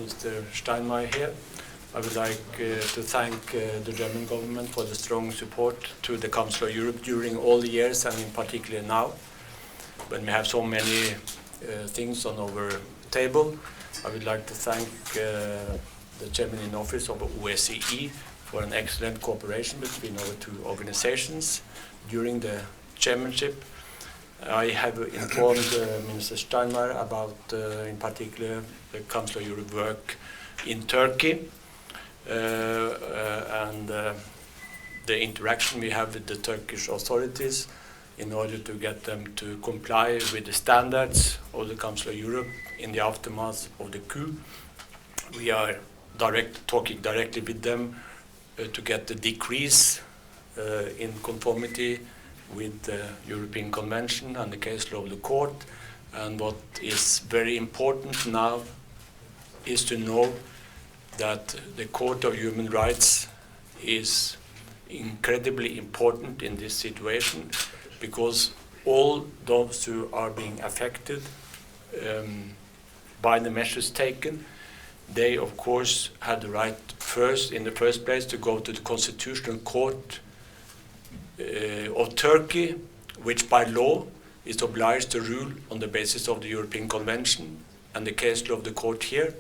Mr. Steinmeier here. I would like to thank the German government for the strong support to the Council of Europe during all the years, and in particular now, when we have so many things on our table. I would like to thank the chairman in office of OSCE for an excellent cooperation between our two organizations during the chairmanship. I have informed Minister Steinmeier about, in particular, the Council of Europe work in Turkey and the interaction we have with the Turkish authorities in order to get them to comply with the standards of the Council of Europe in the aftermath of the coup. We are talking directly with them to get the decrease in conformity with the European Convention and the case law of the court. And what is very important now is to know that the Court of Human Rights is incredibly important in this situation, because all those who are being affected by the measures taken, they of course had the right in the first place to go to the Constitutional Court of Turkey, which by law is obliged to rule on the basis of the European Convention and the case law of the court here.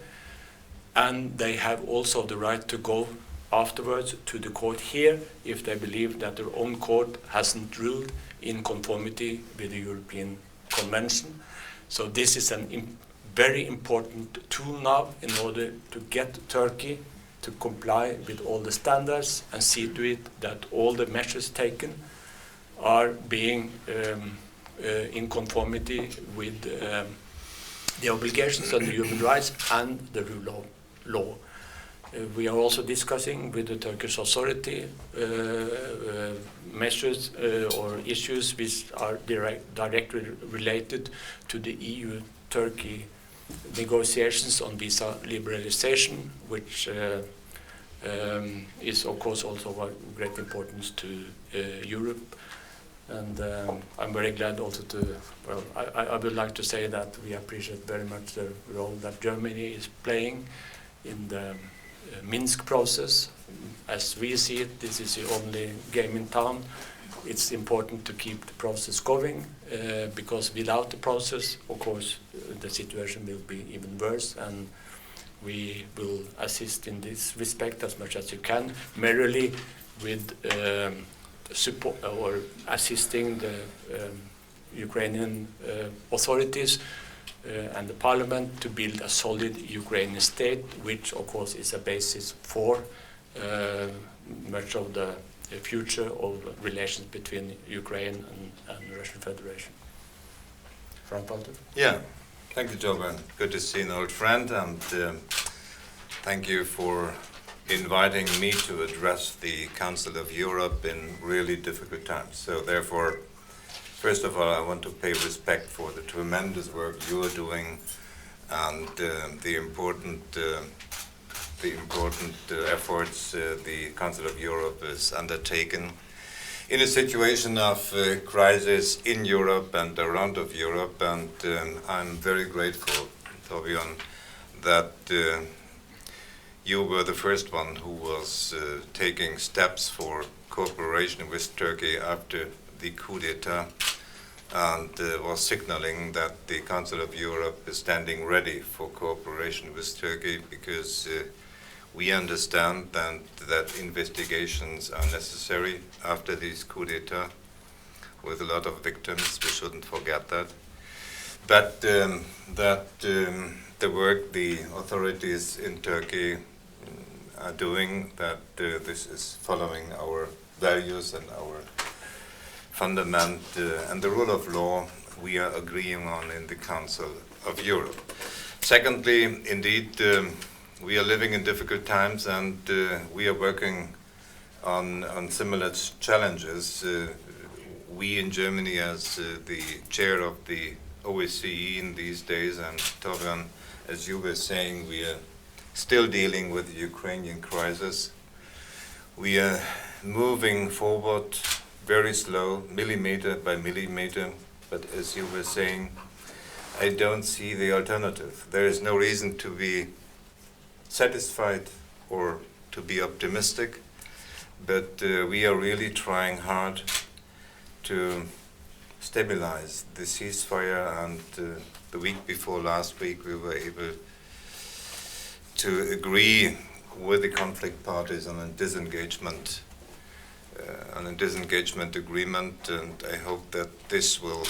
And they have also the right to go afterwards to the court here if they believe that their own court hasn't ruled in conformity with the European Convention. So this is a very important tool now in order to get Turkey to comply with all the standards and see to it that all the measures taken are being in conformity with the obligations on the human rights and the rule of law. We are also discussing with the Turkish authority measures or issues which are directly related to the EU-Turkey negotiations on visa liberalization, which is of course also of great importance to Europe. And I'm very glad also I would like to say that we appreciate very much the role that Germany is playing in the Minsk process. As we see it, this is the only game in town. It's important to keep the process going, because without the process, of course, the situation will be even worse, and we will assist in this respect as much as you can, merely with support or assisting the Ukrainian authorities and the parliament to build a solid Ukrainian state, which of course is a basis for much of the future of relations between Ukraine and the Russian Federation. Frank-Walter? Yeah, thank you, Thorbjørn. Good to see an old friend, and thank you for inviting me to address the Council of Europe in really difficult times. So therefore, first of all, I want to pay respect for the tremendous work you are doing and the important efforts the Council of Europe is undertaken in a situation of crisis in Europe and around of Europe. And I'm very grateful, Thorbjørn, that you were the first one who was taking steps for cooperation with Turkey after the coup d'etat, and was signaling that the Council of Europe is standing ready for cooperation with Turkey, because we understand that investigations are necessary after this coup d'etat with a lot of victims. We shouldn't forget that. But the work the authorities in Turkey are doing, that this is following our values and our fundament and the rule of law we are agreeing on in the Council of Europe. Secondly, indeed, we are living in difficult times, and we are working on similar challenges. We in Germany, as the chair of the OSCE in these days, and Thorbjørn, as you were saying, we are still dealing with the Ukrainian crisis. We are moving forward very slow, millimeter by millimeter, but as you were saying, I don't see the alternative. There is no reason to be satisfied or to be optimistic, but we are really trying hard to stabilize the ceasefire, and the week before last week we were able to agree with the conflict parties on a disengagement agreement, and I hope that this will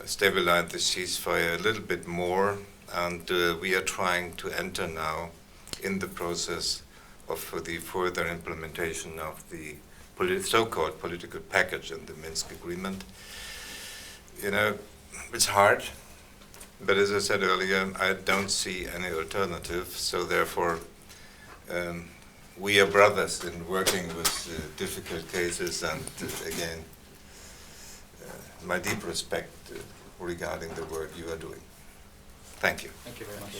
stabilize the ceasefire a little bit more, and we are trying to enter now in the process of the further implementation of the so-called political package in the Minsk agreement. You know, it's hard, but as I said earlier, I don't see any alternative, so therefore we are brothers in working with difficult cases, and again, my deep respect regarding the work you are doing. Thank you. Thank you very much.